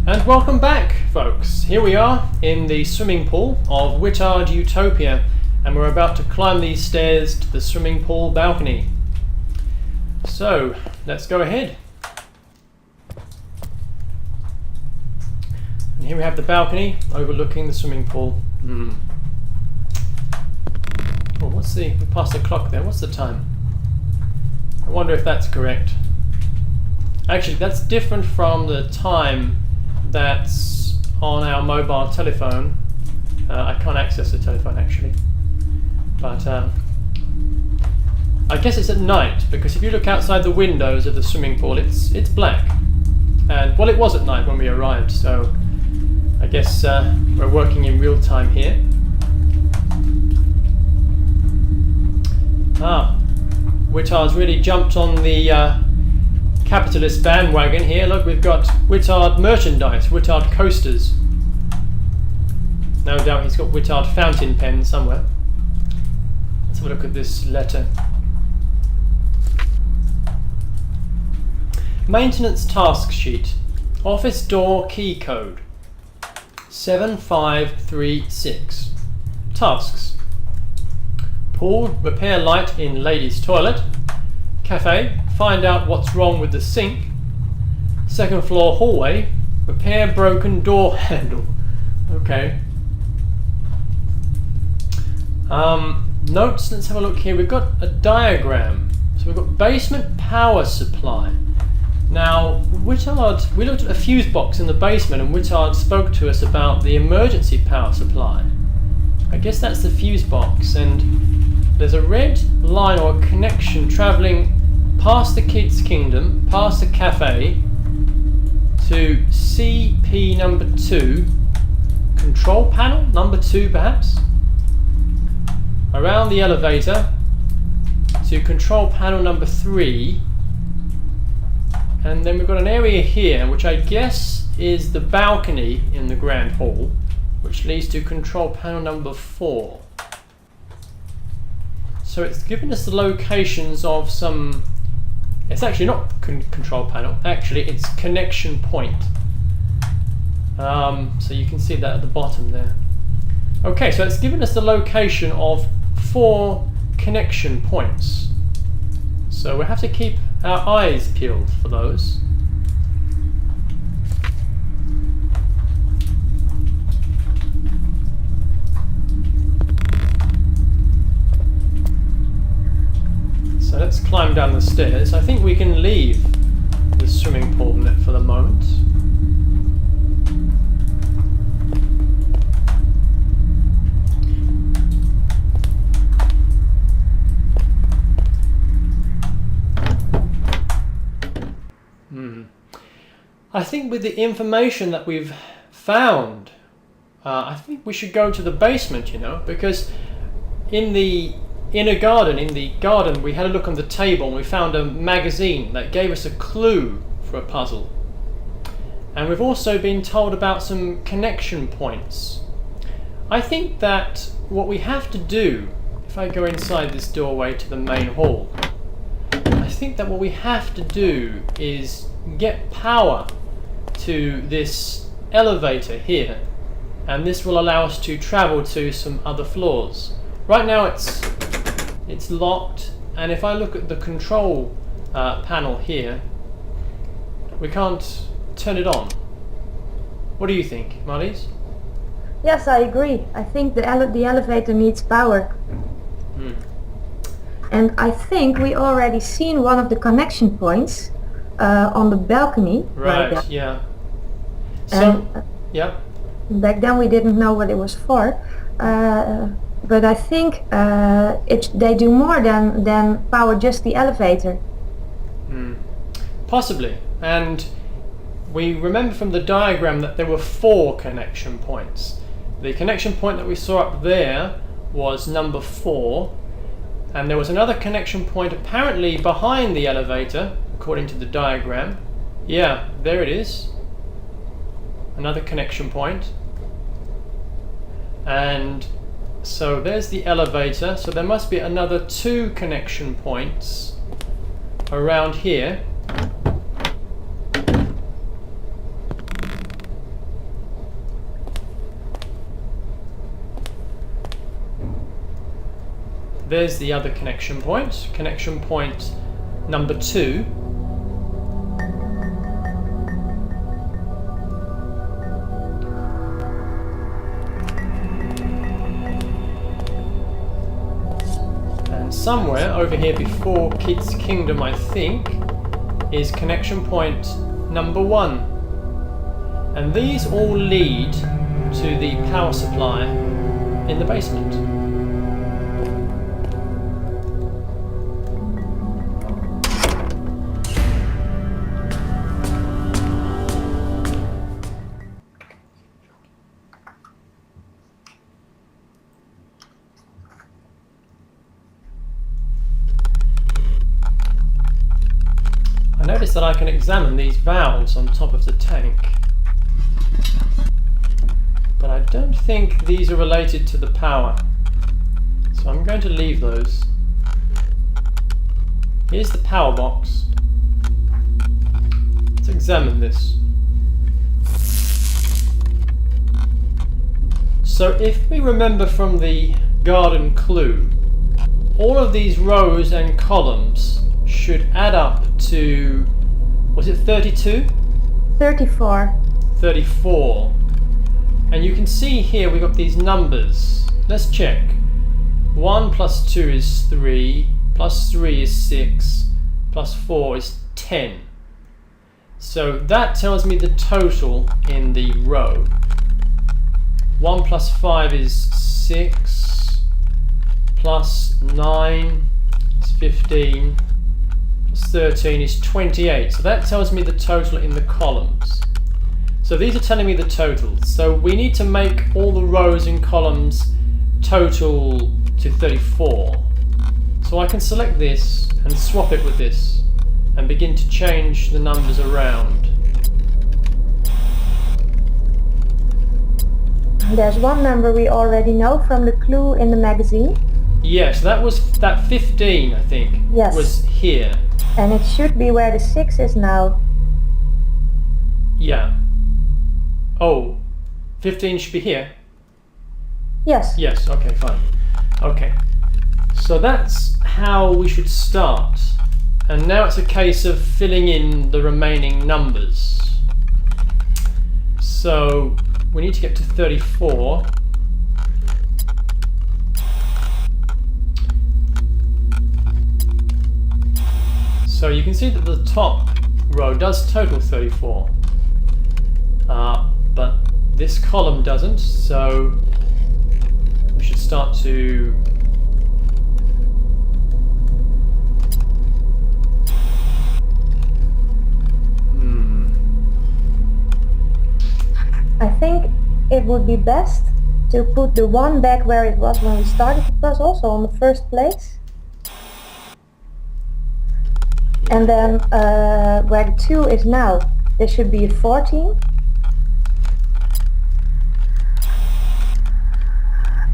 And welcome back, folks. Here we are in the swimming pool of Wittard Utopia, and we're about to climb these stairs to the swimming pool balcony. So, let's go ahead. And here we have the balcony overlooking the swimming pool. Oh, we passed the clock there. What's the time? I wonder if that's correct. Actually, that's different from the time that's on our mobile telephone. I can't access the telephone actually, but I guess it's at night, because if you look outside the windows of the swimming pool, it's black. And well, it was at night when we arrived, so I guess we're working in real time here. Wittard's really jumped on the capitalist bandwagon here. Look, we've got Wittard merchandise, Wittard coasters. No doubt he's got Wittard fountain pens somewhere. Let's have a look at this letter. Maintenance task sheet. Office door key code 7536. Tasks: pool, repair light in ladies' toilet. Cafe, find out what's wrong with the sink. Second floor hallway, repair broken door handle. Okay. Notes, let's have a look here. We've got a diagram. So we've got basement power supply. Now, Wittard, we looked at a fuse box in the basement, and Wittard spoke to us about the emergency power supply. I guess that's the fuse box, and there's a red line or a connection travelling past the kids' kingdom, past the cafe, to CP number 2, control panel number 2 perhaps, around the elevator to control panel number 3, and then we've got an area here which I guess is the balcony in the grand hall, which leads to control panel number 4. So it's given us the locations of some. It's actually not control panel, actually it's connection point. So you can see that at the bottom there. Okay, so it's given us the location of 4 connection points. So we have to keep our eyes peeled for those. So let's climb down the stairs. I think we can leave the swimming pool for the moment. I think with the information that we've found, I think we should go to the basement, because in the inner garden, we had a look on the table and we found a magazine that gave us a clue for a puzzle. And we've also been told about some connection points. I think that what we have to do, if I go inside this doorway to the main hall, I think that what we have to do is get power to this elevator here, and this will allow us to travel to some other floors. Right now it's locked, and if I look at the control panel here, we can't turn it on. What do you think, Marlies? Yes, I agree. I think the elevator needs power. And I think we already seen one of the connection points on the balcony. Right, yeah. So, yeah. Back then we didn't know what it was for. But I think they do more than power just the elevator. Possibly. And we remember from the diagram that there were 4 connection points. The connection point that we saw up there was number 4, and there was another connection point apparently behind the elevator, according to the diagram. Yeah, there it is. Another connection point. And so there's the elevator, so there must be another 2 connection points around here. there's the other connection point. Connection point number 2. And somewhere over here before Kid's Kingdom, I think, is connection point number 1. And these all lead to the power supply in the basement. I notice that I can examine these valves on top of the tank, but I don't think these are related to the power, so I'm going to leave those. Here's the power box. Let's examine this. So if we remember from the garden clue, all of these rows and columns should add up to, was it 32? 34. 34. And you can see here we've got these numbers. Let's check. 1 plus 2 is 3, plus 3 is 6, plus 4 is 10. So that tells me the total in the row. 1 plus 5 is 6, plus 9 is 15, plus 13 is 28. So that tells me the total in the columns. So these are telling me the total. So we need to make all the rows and columns total to 34. So I can select this and swap it with this and begin to change the numbers around. There's one number we already know from the clue in the magazine. Yes, that 15, I think, Yes. was here. And it should be where the 6 is now. Yeah. Oh, 15 should be here? Yes. Yes, okay, fine. Okay. So that's how we should start. And now it's a case of filling in the remaining numbers. So we need to get to 34. So you can see that the top row does total 34. But this column doesn't, so we should start to I think it would be best to put the 1 back where it was when we started the puzzle, so on the first place. And then where the 2 is now, there should be a 14.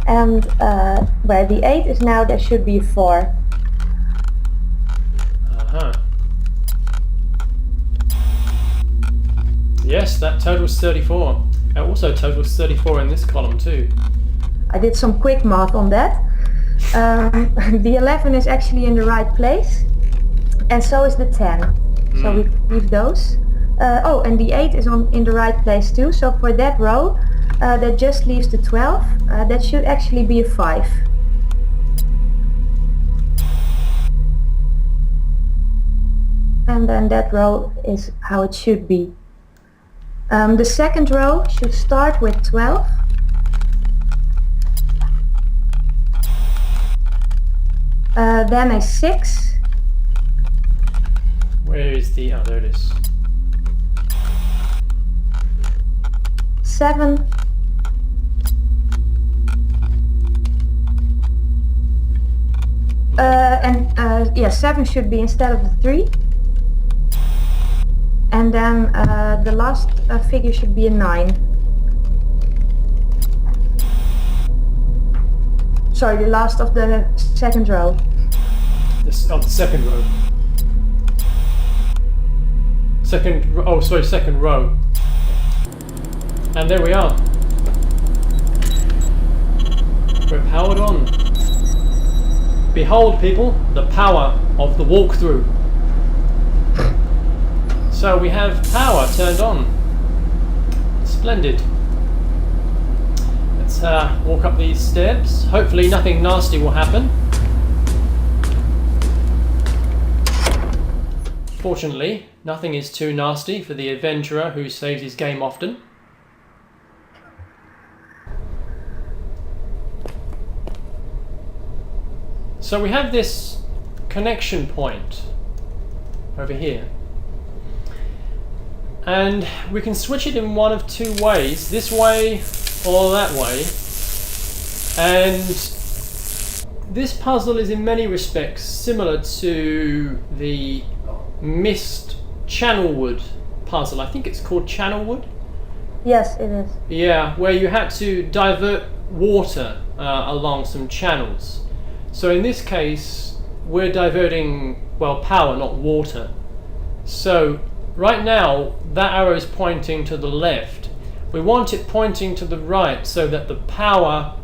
And where the 8 is now, there should be a 4. Uh-huh. Yes, that totals 34. It also totals 34 in this column too. I did some quick math on that. The 11 is actually in the right place, and so is the 10. So we leave those. Oh, and the 8 is in the right place too, so for that row, that just leaves the 12. That should actually be a 5. And then that row is how it should be. The second row should start with 12. Then a 6. Where is the... oh, there it is. 7. Yeah, 7 should be instead of the 3. And then the last figure should be a 9. Sorry, the last of the second row. The second row. Second row. And there we are. We're powered on. behold, people, the power of the walkthrough. So we have power turned on. Splendid. Let's walk up these steps. Hopefully nothing nasty will happen. Fortunately, nothing is too nasty for the adventurer who saves his game often. So we have this connection point over here. And we can switch it in one of two ways, this way or that way. And this puzzle is in many respects similar to the missed Channelwood puzzle. I think it's called Channelwood. Yes, it is. Yeah, where you had to divert water along some channels. So in this case, we're diverting, well, power, not water. So right now, that arrow is pointing to the left. We want it pointing to the right so that the power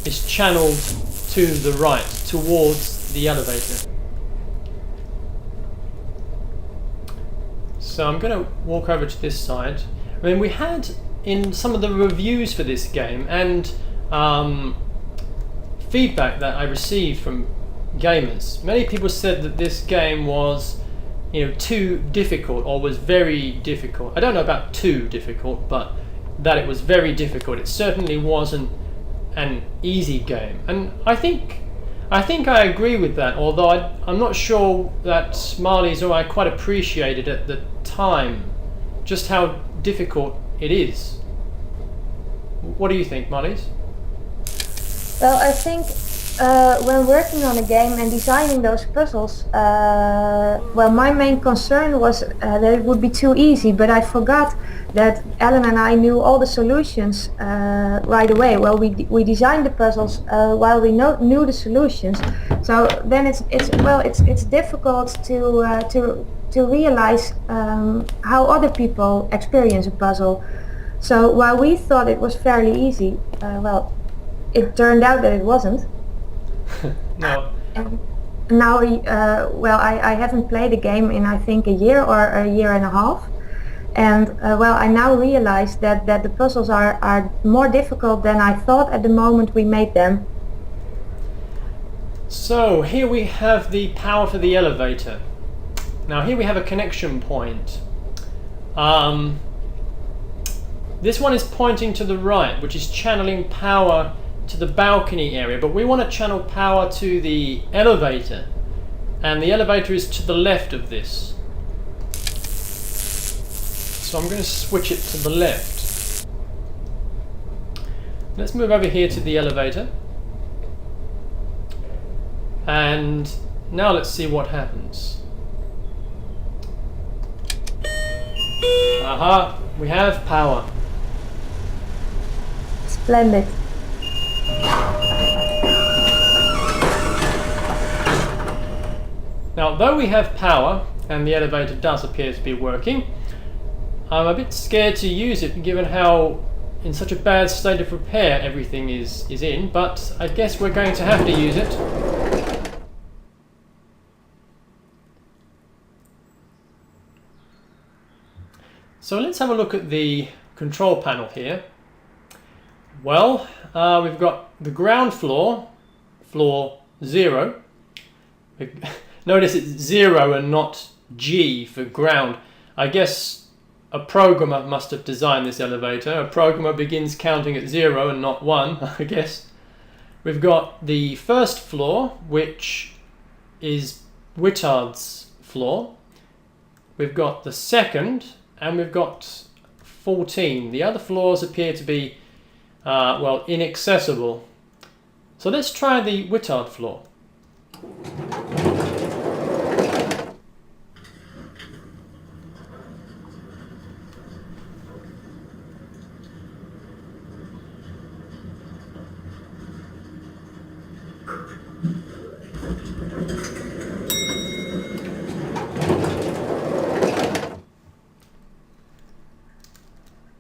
is channeled to the right, towards the elevator. So I'm going to walk over to this side. I mean, we had in some of the reviews for this game and feedback that I received from gamers, many people said that this game was, you know, too difficult or was very difficult. I don't know about too difficult, but that it was very difficult. It certainly wasn't an easy game, and I think I agree with that, although I'm not sure that Marlies or I quite appreciated at the time just how difficult it is. What do you think, Marlies? Well, I think when working on a game and designing those puzzles, well, my main concern was that it would be too easy, but I forgot that Ellen and I knew all the solutions right away. Well, we designed the puzzles while we knew the solutions, so then it's difficult to realize how other people experience a puzzle. So while we thought it was fairly easy, well, it turned out that it wasn't. No. And now, well, I haven't played the game in I think a year or a year and a half, and well, I now realize that the puzzles are more difficult than I thought at the moment we made them. So here we have the power for the elevator. Now here we have a connection point. This one is pointing to the right, which is channeling power to the balcony area, but we want to channel power to the elevator, and the elevator is to the left of this. So I'm going to switch it to the left. Let's move over here to the elevator, and now let's see what happens. Aha, we have power. Splendid. Now, though we have power and the elevator does appear to be working, I'm a bit scared to use it given how in such a bad state of repair everything is in, but I guess we're going to have to use it. So let's have a look at the control panel here. Well, we've got the ground floor, floor 0. Notice it's 0 and not G for ground. I guess a programmer must have designed this elevator. A programmer begins counting at 0 and not 1, I guess. We've got the first floor, which is Wittard's floor. We've got the second, and we've got 14. The other floors appear to be, well, inaccessible. So let's try the Wittard floor.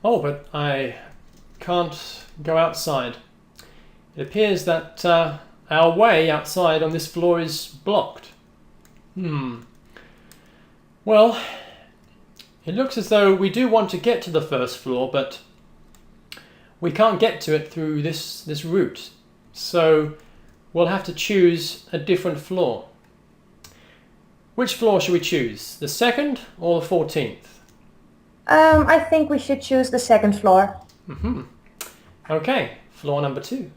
Oh, but I can't go outside. It appears that our way outside on this floor is blocked. Well, it looks as though we do want to get to the first floor, but we can't get to it through this route. So we'll have to choose a different floor. Which floor should we choose? The second or the 14th? I think we should choose the second floor. Okay, floor number 2.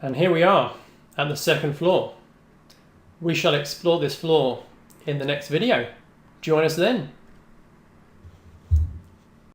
And here we are at the second floor. We shall explore this floor in the next video. Join us then.